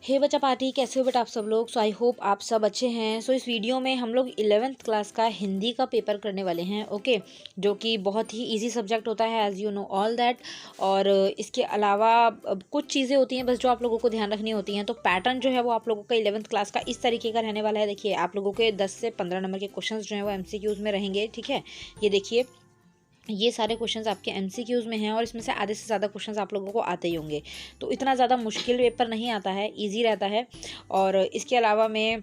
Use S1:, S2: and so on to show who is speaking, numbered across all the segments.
S1: हे बच्चा पार्टी, कैसे हो बेटा आप सब लोग। सो आई होप आप सब अच्छे हैं। सो इस वीडियो में हम लोग 11th क्लास का हिंदी का पेपर करने वाले हैं। ओके, जो कि बहुत ही इजी सब्जेक्ट होता है, as you know all that. और इसके अलावा कुछ चीज़ें होती हैं बस जो आप लोगों को ध्यान रखनी होती हैं। तो पैटर्न जो है वो आप लोगों का 11th क्लास का इस तरीके का रहने वाला है। देखिए, आप लोगों के 10 से 15 नंबर के क्वेश्चन जो हैं वो MCQs में रहेंगे। ठीक है, ये देखिए, ये सारे क्वेश्चंस आपके MCQs में हैं और इसमें से आधे से ज़्यादा क्वेश्चंस आप लोगों को आते ही होंगे। तो इतना ज़्यादा मुश्किल पेपर नहीं आता है, इजी रहता है। और इसके अलावा में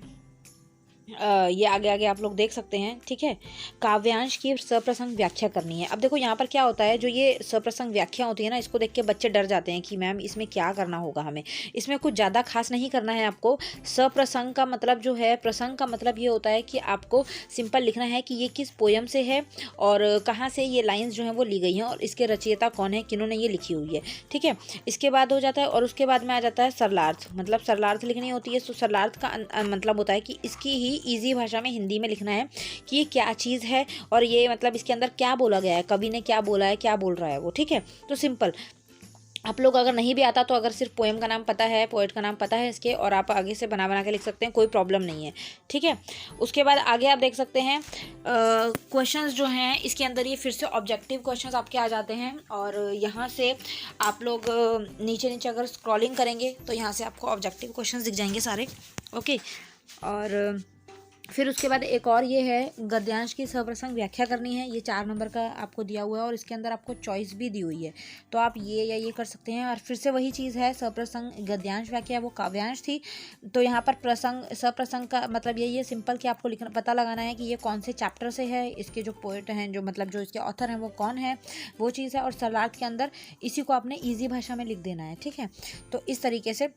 S1: ये आगे आगे आप लोग देख सकते हैं। ठीक है, काव्यांश की सप्रसंग व्याख्या करनी है। अब देखो यहाँ पर क्या होता है, जो ये सप्रसंग व्याख्या होती है ना, इसको देख के बच्चे डर जाते हैं कि मैम इसमें क्या करना होगा हमें। इसमें कुछ ज़्यादा खास नहीं करना है आपको। सप्रसंग का मतलब जो है, प्रसंग का मतलब ये होता है कि आपको सिंपल लिखना है कि ये किस पोयम से है और कहाँ से ये लाइन्स जो हैं वो ली गई हैं और इसके रचयिता कौन है, किन्होंने ये लिखी हुई है। ठीक है, इसके बाद हो जाता है और उसके बाद में आ जाता है सरलार्थ। मतलब सरलार्थ लिखनी होती है। तो सरलार्थ का मतलब होता है कि इसकी ही इजी भाषा में हिंदी में लिखना है कि ये क्या चीज़ है और ये मतलब इसके अंदर क्या बोला गया है, कवि ने क्या बोला है, क्या बोल रहा है वो। ठीक है, तो सिंपल आप लोग अगर नहीं भी आता तो अगर सिर्फ पोएम का नाम पता है, पोएट का नाम पता है इसके, और आप आगे से बना बना के लिख सकते हैं, कोई प्रॉब्लम नहीं है। ठीक है, उसके बाद आगे आप देख सकते हैं क्वेश्चंस जो हैं इसके अंदर ये फिर से ऑब्जेक्टिव क्वेश्चंस आपके आ जाते हैं। और यहाँ से आप लोग नीचे नीचे अगर स्क्रॉलिंग करेंगे तो यहाँ से आपको ऑब्जेक्टिव क्वेश्चंस दिख जाएंगे सारे। ओके, और फिर उसके बाद एक और ये है, गद्यांश की सप्रसंग व्याख्या करनी है। ये 4 नंबर का आपको दिया हुआ है और इसके अंदर आपको चॉइस भी दी हुई है, तो आप ये या ये कर सकते हैं। और फिर से वही चीज़ है, सप्रसंग गद्यांश व्याख्या वो काव्यांश थी। तो यहाँ पर प्रसंग सप्रसंग का मतलब यही है सिंपल कि आपको लिखना पता लगाना है कि ये कौन से चैप्टर से है, इसके जो पोएट हैं, जो मतलब जो इसके ऑथर हैं वो कौन है, वो चीज़ है। और सरलार्थ के अंदर इसी को आपने ईजी भाषा में लिख देना है। ठीक है, तो इस तरीके से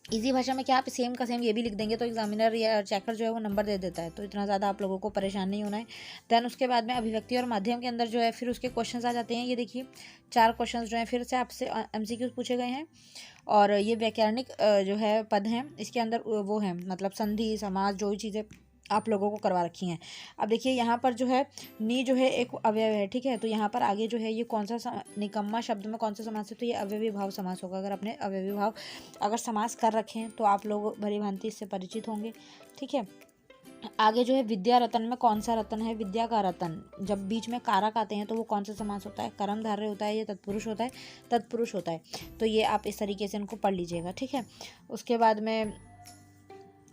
S1: इजी भाषा में क्या आप सेम का सेम ये भी लिख देंगे तो एग्जामिनर या चेकर जो है वो नंबर दे देता है। तो इतना ज़्यादा आप लोगों को परेशान नहीं होना है। देन उसके बाद में अभिव्यक्ति और माध्यम के अंदर जो है फिर उसके क्वेश्चंस आ जाते हैं। ये देखिए, 4 क्वेश्चंस जो हैं फिर से आपसे MCQs पूछे गए हैं। और ये व्याकरणिक जो है पद हैं, इसके अंदर वो हैं मतलब संधि समास जो भी चीज़ें आप लोगों को करवा रखी हैं। अब देखिए यहाँ पर जो है नी जो है एक अवयव है। ठीक है, तो यहाँ पर आगे जो है ये कौन सा निकम्मा शब्द में कौन सा समास है, तो ये अवयवी भाव समास होगा। अगर आपने अवयवी भाव अगर समास कर रखे हैं तो आप लोग भली भांति इससे परिचित होंगे। ठीक है, आगे जो है विद्या रतन में कौन सा रतन है, विद्या का रतन। जब बीच में कारक आते हैं तो वो कौन सा समास होता है, कर्मधारय होता है, ये तत्पुरुष होता है, तत्पुरुष होता है। तो ये आप इस तरीके से इनको पढ़ लीजिएगा। ठीक है, उसके बाद में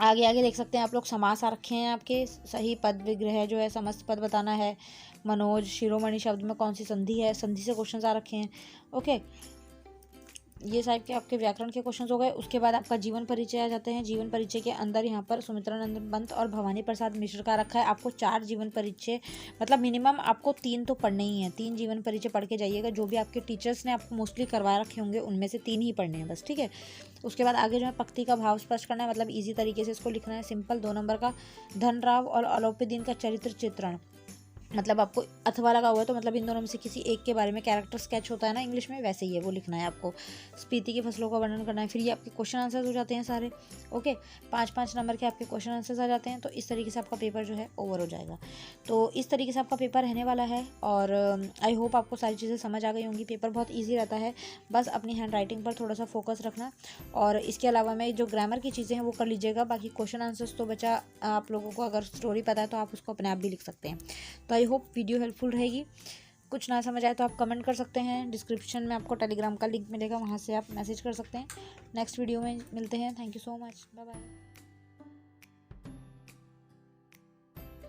S1: आगे आगे देख सकते हैं आप लोग, समास आ रखे हैं आपके। सही पद विग्रह जो है, समस्त पद बताना है। मनोज शिरोमणि शब्द में कौन सी संधि है, संधि से क्वेश्चंस आ रखे हैं। ओके, ये साइड के आपके व्याकरण के क्वेश्चंस हो गए। उसके बाद आपका जीवन परिचय आ जाते हैं। जीवन परिचय के अंदर यहाँ पर सुमित्रानंद पंत और भवानी प्रसाद मिश्र का रखा है। आपको 4 जीवन परिचय मतलब मिनिमम आपको 3 तो पढ़ने ही हैं। 3 जीवन परिचय पढ़ के जाइएगा। जो भी आपके टीचर्स ने आपको मोस्टली करवा रखे होंगे उनमें से 3 ही पढ़ने हैं बस। ठीक है, उसके बाद आगे जो है पंक्ति का भाव स्पष्ट करना है, मतलब ईजी तरीके से इसको लिखना है। सिंपल 2 नंबर का, धनराव और अलोपीदीन का चरित्र चित्रण। मतलब आपको अथवा लगा हुआ है तो मतलब इन दोनों में से किसी एक के बारे में कैरेक्टर स्केच होता है ना इंग्लिश में, वैसे ही है वो लिखना है आपको। स्पीति की फसलों का वर्णन करना है। फिर ये आपके क्वेश्चन आंसर्स हो जाते हैं सारे। ओके, 5-5 नंबर के आपके क्वेश्चन आंसर्स आ जाते हैं। तो इस तरीके से आपका पेपर जो है ओवर हो जाएगा। तो इस तरीके से आपका पेपर रहने वाला है। और आई होप आपको सारी चीज़ें समझ आ गई होंगी। पेपर बहुत ईजी रहता है, बस अपनी हैंड राइटिंग पर थोड़ा सा फोकस रखना। और इसके अलावा में जो ग्रामर की चीज़ें हैं वो कर लीजिएगा। बाकी क्वेश्चन आंसर्स तो बचा आप लोगों को अगर स्टोरी पता है तो आप उसको अपने आप भी लिख सकते हैं। तो आई होप वीडियो हेल्पफुल रहेगी। कुछ ना समझ आए तो आप कमेंट कर सकते हैं। डिस्क्रिप्शन में आपको टेलीग्राम का लिंक मिलेगा, वहाँ से आप मैसेज कर सकते हैं। नेक्स्ट वीडियो में मिलते हैं। Thank you so much, bye bye.